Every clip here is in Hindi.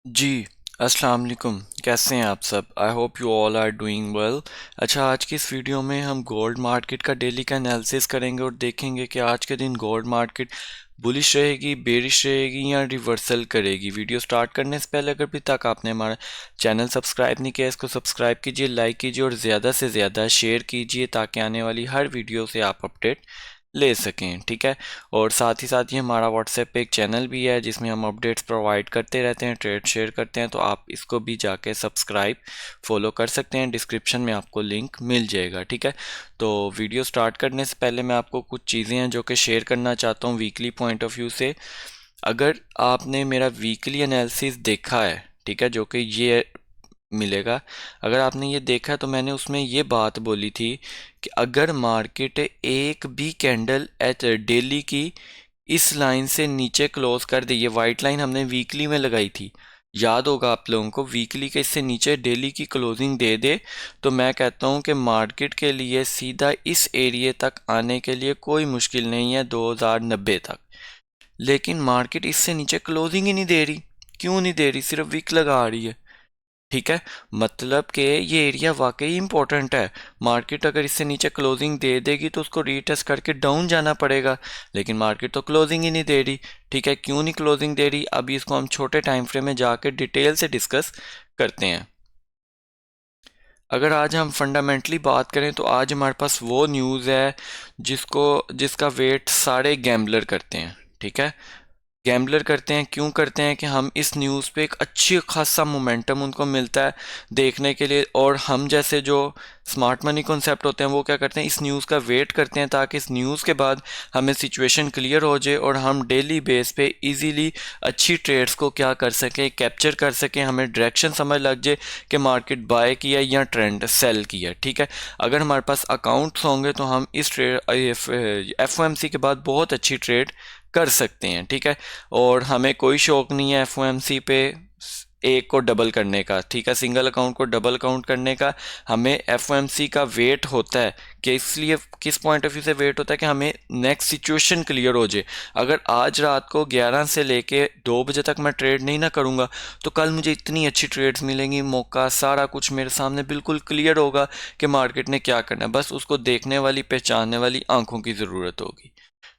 जी, अस्सलाम वालेकुम। कैसे हैं आप सब? I hope you all are doing well. अच्छा, आज की इस वीडियो में हम गोल्ड मार्केट का डेली का एनालिसिस करेंगे और देखेंगे कि आज के दिन गोल्ड मार्केट बुलिश रहेगी, बेरिश रहेगी या रिवर्सल करेगी। वीडियो स्टार्ट करने से पहले अगर अभी तक आपने हमारा चैनल सब्सक्राइब नहीं किया, इसको सब्सक्राइब कीजिए, लाइक कीजिए और ज़्यादा से ज़्यादा शेयर कीजिए ताकि आने वाली हर वीडियो से आप अपडेट ले सकें। ठीक है। और साथ ही साथ ये हमारा व्हाट्सएप पे एक चैनल भी है जिसमें हम अपडेट्स प्रोवाइड करते रहते हैं, ट्रेड शेयर करते हैं, तो आप इसको भी जाके सब्सक्राइब फॉलो कर सकते हैं। डिस्क्रिप्शन में आपको लिंक मिल जाएगा। ठीक है। तो वीडियो स्टार्ट करने से पहले मैं आपको कुछ चीज़ें हैं जो कि शेयर करना चाहता हूँ वीकली पॉइंट ऑफ व्यू से। अगर आपने मेरा वीकली एनालिसिस देखा है, ठीक है, जो कि ये मिलेगा, अगर आपने ये देखा तो मैंने उसमें ये बात बोली थी कि अगर मार्केट एक भी कैंडल एट डेली की इस लाइन से नीचे क्लोज कर दे, ये वाइट लाइन हमने वीकली में लगाई थी, याद होगा आप लोगों को, वीकली के इससे नीचे डेली की क्लोजिंग दे दे, तो मैं कहता हूँ कि मार्केट के लिए सीधा इस एरिए तक आने के लिए कोई मुश्किल नहीं है 2090 तक। लेकिन मार्केट इससे नीचे क्लोजिंग ही नहीं दे रही। क्यों नहीं दे रही? सिर्फ वीक लगा रही है। ठीक है। मतलब कि ये एरिया वाकई इंपॉर्टेंट है। मार्केट अगर इससे नीचे क्लोजिंग दे देगी तो उसको रीटेस्ट करके डाउन जाना पड़ेगा, लेकिन मार्केट तो क्लोजिंग ही नहीं दे रही। ठीक है, क्यों नहीं क्लोजिंग दे रही, अभी इसको हम छोटे टाइम फ्रेम में जाकर डिटेल से डिस्कस करते हैं। अगर आज हम फंडामेंटली बात करें तो आज हमारे पास वो न्यूज़ है जिसका वेट सारे गैम्बलर करते हैं। ठीक है। गैम्बलर करते हैं, क्यों करते हैं कि हम इस न्यूज़ पे एक अच्छी खासा मोमेंटम उनको मिलता है देखने के लिए, और हम जैसे जो स्मार्ट मनी कॉन्सेप्ट होते हैं वो क्या करते हैं, इस न्यूज़ का वेट करते हैं ताकि इस न्यूज़ के बाद हमें सिचुएशन क्लियर हो जाए और हम डेली बेस पे इजीली अच्छी ट्रेड्स को क्या कर सकें, कैप्चर कर सकें, हमें डायरेक्शन समझ लग जाए कि मार्केट बाय किया या ट्रेंड सेल किया। ठीक है। अगर हमारे पास अकाउंट्स होंगे तो हम इस ट्रेड एफ के बाद बहुत अच्छी ट्रेड कर सकते हैं। ठीक है। और हमें कोई शौक नहीं है एफ पे एक को डबल करने का। ठीक है, सिंगल अकाउंट को डबल काउंट करने का। हमें एफ का वेट होता है कि इसलिए किस पॉइंट ऑफ व्यू से वेट होता है कि हमें नेक्स्ट सिचुएशन क्लियर हो जाए। अगर आज रात को 11 से लेके 2 बजे तक मैं ट्रेड नहीं ना करूँगा तो कल मुझे इतनी अच्छी ट्रेड्स मिलेंगी, मौका सारा कुछ मेरे सामने बिल्कुल क्लियर होगा कि मार्केट ने क्या करना है, बस उसको देखने वाली पहचानने वाली आंखों की ज़रूरत होगी।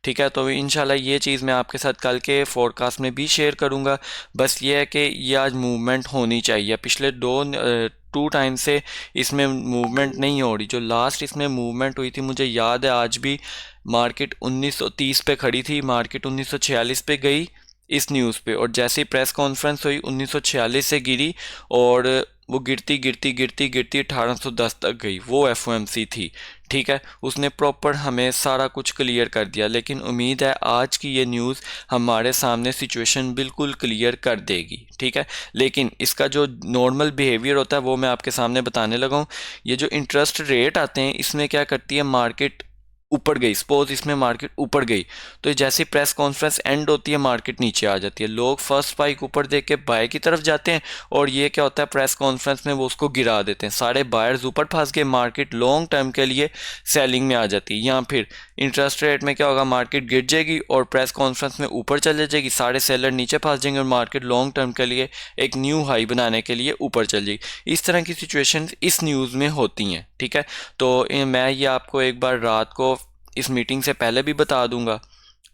ठीक है। तो इंशाल्लाह ये चीज़ मैं आपके साथ कल के फोरकास्ट में भी शेयर करूँगा। बस ये है कि ये आज मूवमेंट होनी चाहिए। पिछले टू टाइम से इसमें मूवमेंट नहीं हो रही। जो लास्ट इसमें मूवमेंट हुई थी, मुझे याद है आज भी, मार्केट 1930 पे खड़ी थी, मार्केट 1946 पे गई इस न्यूज़ पे, और जैसे ही प्रेस कॉन्फ्रेंस हुई 1946 से गिरी और वो गिरती गिरती गिरती गिरती 1810 तक गई। वो एफ थी। ठीक है। उसने प्रॉपर हमें सारा कुछ क्लियर कर दिया, लेकिन उम्मीद है आज की ये न्यूज़ हमारे सामने सिचुएशन बिल्कुल क्लियर कर देगी। ठीक है। लेकिन इसका जो नॉर्मल बिहेवियर होता है वो मैं आपके सामने बताने लगा हूँ। ये जो इंटरेस्ट रेट आते हैं इसमें क्या करती है, मार्केट ऊपर गई, सपोज इसमें मार्केट ऊपर गई तो जैसे प्रेस कॉन्फ्रेंस एंड होती है मार्केट नीचे आ जाती है, लोग फर्स्ट स्पाइक ऊपर देख के बाय की तरफ जाते हैं, और ये क्या होता है, प्रेस कॉन्फ्रेंस में वो उसको गिरा देते हैं, सारे बायर्स ऊपर फंस गए, मार्केट लॉन्ग टर्म के लिए सेलिंग में आ जाती है। या फिर इंटरेस्ट रेट में क्या होगा, मार्केट गिर जाएगी और प्रेस कॉन्फ्रेंस में ऊपर चले जाएगी, सारे सेलर नीचे फंस जाएंगे और मार्केट लॉन्ग टर्म के लिए एक न्यू हाई बनाने के लिए ऊपर चल जाएगी। इस तरह की सिचुएशन इस न्यूज़ में होती हैं। ठीक है। तो मैं ये आपको एक बार रात को इस मीटिंग से पहले भी बता दूंगा।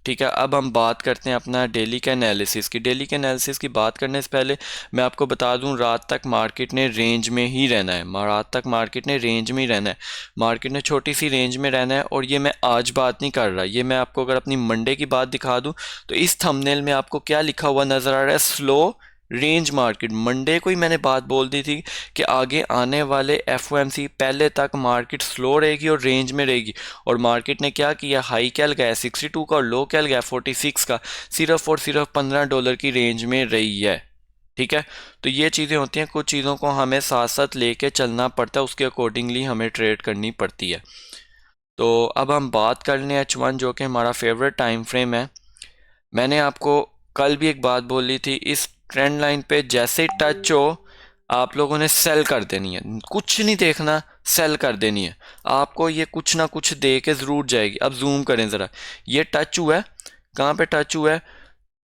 ठीक है। अब हम बात करते हैं अपना डेली के एनालिसिस की। डेली के एनालिसिस की बात करने से पहले मैं आपको बता दूं, रात तक मार्केट ने रेंज में ही रहना है, रात तक मार्केट ने रेंज में ही रहना है, मार्केट ने छोटी सी रेंज में रहना है। और ये मैं आज बात नहीं कर रहा, ये मैं आपको अगर अपनी मंडे की बात दिखा दूं तो इस थंबनेल में आपको क्या लिखा हुआ नज़र आ रहा है, स्लो रेंज मार्केट। मंडे को ही मैंने बात बोल दी थी कि आगे आने वाले एफ पहले तक मार्केट स्लो रहेगी और रेंज में रहेगी, और मार्केट ने क्या किया, हाई क्या लगाया 62 का और लो क्या लगाया 46 का, सिर्फ और सिर्फ $15 की रेंज में रही है। ठीक है। तो ये चीज़ें होती हैं, कुछ चीज़ों को हमें साथ साथ लेके चलना पड़ता है, उसके अकॉर्डिंगली हमें ट्रेड करनी पड़ती है। तो अब हम बात कर लें H1 जो कि हमारा फेवरेट टाइम फ्रेम है। मैंने आपको कल भी एक बात बोली थी, इस ट्रेंड लाइन पे जैसे टच हो आप लोगों ने सेल कर देनी है, कुछ नहीं देखना, सेल कर देनी है। आपको ये कुछ ना कुछ दे के ज़रूर जाएगी। अब जूम करें ज़रा, ये टच हुआ है, कहाँ पे टच हुआ है,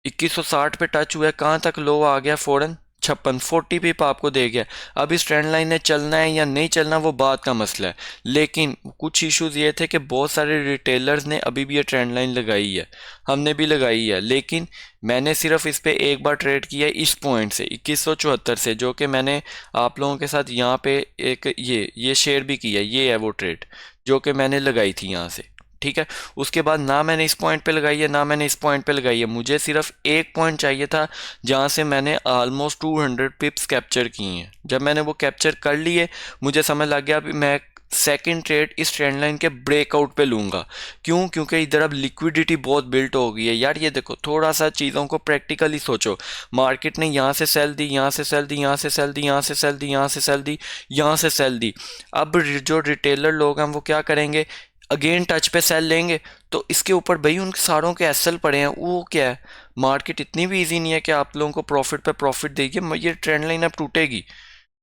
2160 पे टच हुआ है, कहाँ तक लो आ गया फ़ौरन 56 40 पिप आपको दे गया। अब इस ट्रेंड लाइन ने चलना है या नहीं चलना वो बात का मसला है, लेकिन कुछ इश्यूज ये थे कि बहुत सारे रिटेलर्स ने अभी भी ये ट्रेंड लाइन लगाई है, हमने भी लगाई है, लेकिन मैंने सिर्फ इस पे एक बार ट्रेड किया है इस पॉइंट से 2174 से, जो कि मैंने आप लोगों के साथ यहाँ पे एक ये शेयर भी किया, ये है वो ट्रेड जो कि मैंने लगाई थी यहाँ से, ठीक है। उसके बाद ना मैंने इस पॉइंट पे लगाई है ना मैंने इस पॉइंट पे लगाई है, मुझे सिर्फ एक पॉइंट चाहिए था जहाँ से मैंने ऑलमोस्ट 200 पिप्स कैप्चर किए हैं। जब मैंने वो कैप्चर कर लिए मुझे समझ लग गया अभी मैं सेकंड ट्रेड इस ट्रेंड लाइन के ब्रेकआउट पे लूँगा। क्यों? क्योंकि इधर अब लिक्विडिटी बहुत बिल्ट हो गई है यार। ये देखो, थोड़ा सा चीज़ों को प्रैक्टिकली सोचो, मार्केट ने यहाँ से सेल दी, यहाँ से सेल दी, यहाँ से सेल दी, यहाँ से सेल दी, यहाँ से सेल दी, यहाँ से सेल दी। अब जो रिटेलर लोग हैं वो क्या करेंगे, अगेन टच पे सेल लेंगे। तो इसके ऊपर भाई उन सारों के एसएल पड़े हैं, वो क्या है, मार्केट इतनी भी इजी नहीं है कि आप लोगों को प्रॉफिट पे प्रॉफिट देगी। ये ट्रेंड लाइन अब टूटेगी,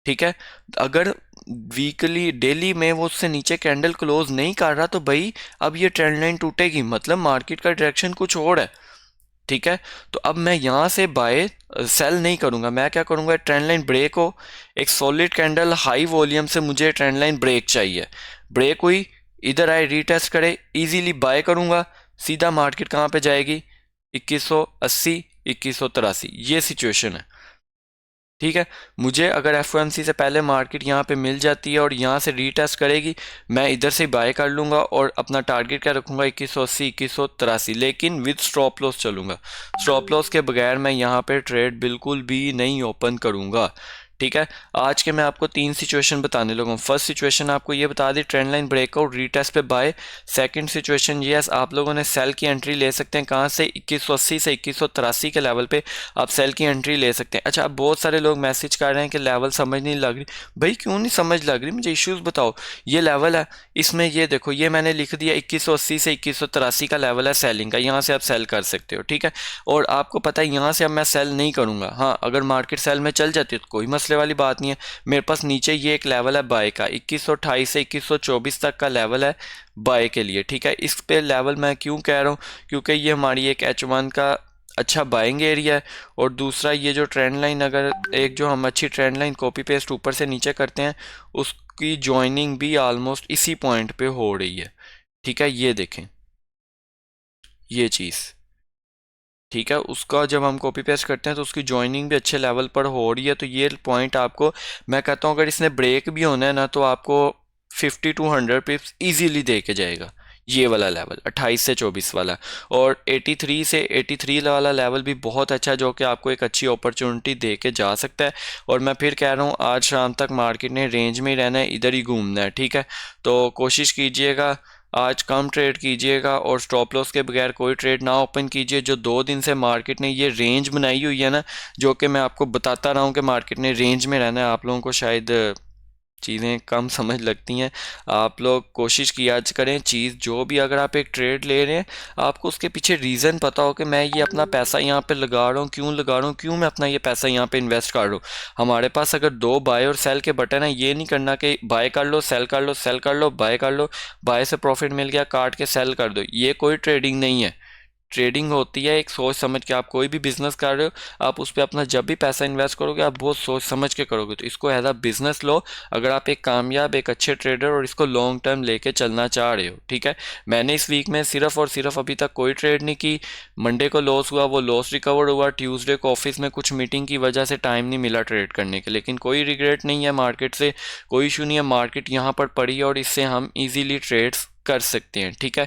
ठीक है। अगर वीकली डेली में वो उससे नीचे कैंडल क्लोज नहीं कर रहा तो भाई अब ये ट्रेंड लाइन टूटेगी, मतलब मार्केट का डायरेक्शन कुछ और है, ठीक है। तो अब मैं यहाँ से बाय सेल नहीं करूँगा, मैं क्या करूँगा, ट्रेंड लाइन ब्रेक हो, एक सॉलिड कैंडल हाई वॉल्यूम से मुझे ट्रेंड लाइन ब्रेक चाहिए, ब्रेक हुई, इधर आए रीटेस्ट करे, इजीली बाय करूँगा, सीधा मार्केट कहाँ पे जाएगी, 2180 2183, ये सिचुएशन है, ठीक है। मुझे अगर एफओएमसी से पहले मार्केट यहाँ पे मिल जाती है और यहाँ से रीटेस्ट करेगी, मैं इधर से बाय कर लूँगा और अपना टारगेट क्या रखूँगा, 2180 2183, लेकिन विद स्टॉप लॉस चलूँगा। स्टॉप लॉस के बगैर मैं यहाँ पे ट्रेड बिल्कुल भी नहीं ओपन करूँगा, ठीक है। आज के मैं आपको 3 सिचुएशन बताने लगा हूँ। फर्स्ट सिचुएशन आपको ये बता दी, ट्रेंड लाइन ब्रेकआउट रीटेस्ट पे बाय। सेकंड सिचुएशन ये है, आप लोगों ने सेल की एंट्री ले सकते हैं कहाँ से, 2180 से 2183 के लेवल पे आप सेल की एंट्री ले सकते हैं। अच्छा, अब बहुत सारे लोग मैसेज कर रहे हैं कि लेवल समझ नहीं लग रही। भाई क्यों नहीं समझ लग रही, मुझे इश्यूज बताओ। ये लेवल है, इसमें ये देखो, ये मैंने लिख दिया 2180 से 2183 का लेवल है सेलिंग का, यहाँ से आप सेल कर सकते हो, ठीक है। और आपको पता है यहाँ से अब मैं सेल नहीं करूँगा। हाँ, अगर मार्केट सेल में चल जाती है तो कोई मसले वाली बात नहीं है। मेरे पास नीचे ये एक लेवल है बाय का, 2128 से 2124 तक का लेवल है बाय के लिए, ठीक है। इस पे लेवल मैं क्यों कह रहा हूँ, क्योंकि ये हमारी एक H1 का अच्छा बाइंग एरिया है, और दूसरा ये जो ट्रेंड लाइन, अगर एक जो हम अच्छी ट्रेंड लाइन कॉपी पेस्ट ऊपर से नीचे करते हैं उसकी ज्वाइनिंग भी ऑलमोस्ट इसी पॉइंट पे हो रही है, ठीक है। ये देखें ये चीज़, ठीक है, उसका जब हम कॉपी पेस्ट करते हैं तो उसकी ज्वाइनिंग भी अच्छे लेवल पर हो रही है। तो ये पॉइंट आपको मैं कहता हूँ अगर इसने ब्रेक भी होना है ना तो आपको 50 to 100 पिप्स ईजीली दे के जाएगा, ये वाला लेवल 28 से 24 वाला। और 83 से 83 वाला लेवल भी बहुत अच्छा है, जो कि आपको एक अच्छी अपॉर्चुनिटी दे के जा सकता है। और मैं फिर कह रहा हूँ आज शाम तक मार्केट ने रेंज में ही रहना है, इधर ही घूमना है, ठीक है। तो कोशिश कीजिएगा आज कम ट्रेड कीजिएगा और स्टॉप लॉस के बगैर कोई ट्रेड ना ओपन कीजिए। जो 2 दिन से मार्केट ने ये रेंज बनाई हुई है ना, जो कि मैं आपको बताता रहा हूँ कि मार्केट ने रेंज में रहना है, आप लोगों को शायद चीज़ें कम समझ लगती हैं। आप लोग कोशिश किया करें, चीज़ जो भी अगर आप एक ट्रेड ले रहे हैं आपको उसके पीछे रीज़न पता हो कि मैं ये अपना पैसा यहाँ पे लगा रहा हूँ, क्यों लगा रहा हूँ, क्यों मैं अपना ये पैसा यहाँ पे इन्वेस्ट कर रहा हूँ। हमारे पास अगर 2 बाय और सेल के बटन है, ये नहीं करना कि बाय कर लो सेल कर लो, सेल कर लो बाय कर लो, बाय से प्रॉफिट मिल गया काट के सेल कर दो, ये कोई ट्रेडिंग नहीं है। ट्रेडिंग होती है एक सोच समझ के, आप कोई भी बिजनेस कर रहे हो आप उस पर अपना जब भी पैसा इन्वेस्ट करोगे आप बहुत सोच समझ के करोगे। तो इसको एज अ बिजनेस लो, अगर आप एक कामयाब एक अच्छे ट्रेडर और इसको लॉन्ग टर्म लेके चलना चाह रहे हो, ठीक है। मैंने इस वीक में सिर्फ और सिर्फ अभी तक कोई ट्रेड नहीं की। मंडे को लॉस हुआ, वो लॉस रिकवर हुआ। ट्यूसडे को ऑफिस में कुछ मीटिंग की वजह से टाइम नहीं मिला ट्रेड करने के, लेकिन कोई रिग्रेट नहीं है मार्केट से, कोई इशू नहीं है, मार्केट यहाँ पर पड़ी है और इससे हम ईजीली ट्रेड्स कर सकते हैं, ठीक है।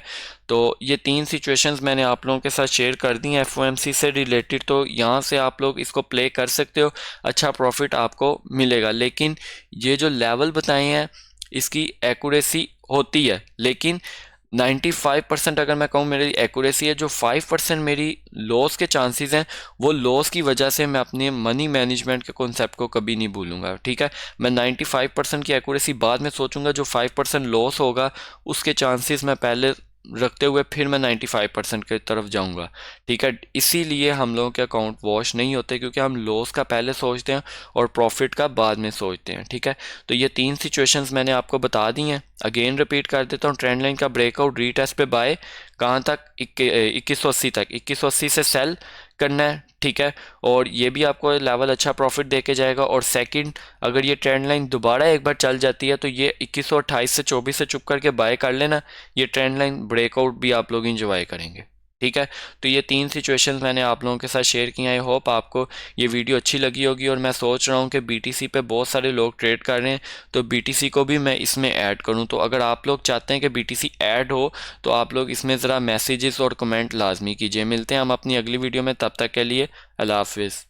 तो ये 3 सिचुएशंस मैंने आप लोगों के साथ शेयर कर दी हैं एफओएमसी से रिलेटेड, तो यहाँ से आप लोग इसको प्ले कर सकते हो, अच्छा प्रॉफिट आपको मिलेगा। लेकिन ये जो लेवल बताए हैं इसकी एक्यूरेसी होती है, लेकिन 95% अगर मैं कहूँ मेरी एक्यूरेसी है, जो 5% मेरी लॉस के चांसेस हैं वो लॉस की वजह से मैं अपने मनी मैनेजमेंट के कॉन्सेप्ट को कभी नहीं भूलूंगा, ठीक है। मैं 95% की एक्यूरेसी बाद में सोचूंगा, जो 5% लॉस होगा उसके चांसेस मैं पहले रखते हुए फिर मैं 95% की तरफ जाऊंगा, ठीक है। इसीलिए हम लोगों के अकाउंट वॉश नहीं होते, क्योंकि हम लॉस का पहले सोचते हैं और प्रॉफिट का बाद में सोचते हैं, ठीक है। तो ये 3 सिचुएशंस मैंने आपको बता दी हैं, अगेन रिपीट कर देता हूँ। ट्रेंड लाइन का ब्रेकआउट रीटेस्ट पे बाय, कहाँ तक, 2180 तक, 2180 से सेल करना है, ठीक है। और ये भी आपको लेवल अच्छा प्रॉफिट दे के जाएगा। और सेकंड, अगर ये ट्रेंड लाइन दोबारा एक बार चल जाती है तो ये 2128 से 24 से चुप करके बाय कर लेना, ये ट्रेंड लाइन ब्रेकआउट भी आप लोग इंजॉय करेंगे, ठीक है। तो ये 3 सिचुएशंस मैंने आप लोगों के साथ शेयर की। आई होप आपको ये वीडियो अच्छी लगी होगी। और मैं सोच रहा हूँ कि बीटीसी पे बहुत सारे लोग ट्रेड कर रहे हैं, तो बीटीसी को भी मैं इसमें ऐड करूँ। तो अगर आप लोग चाहते हैं कि बीटीसी ऐड हो तो आप लोग इसमें ज़रा मैसेजेस और कमेंट लाजमी कीजिए। मिलते हैं हम अपनी अगली वीडियो में, तब तक के लिए अल्लाह हाफिज़।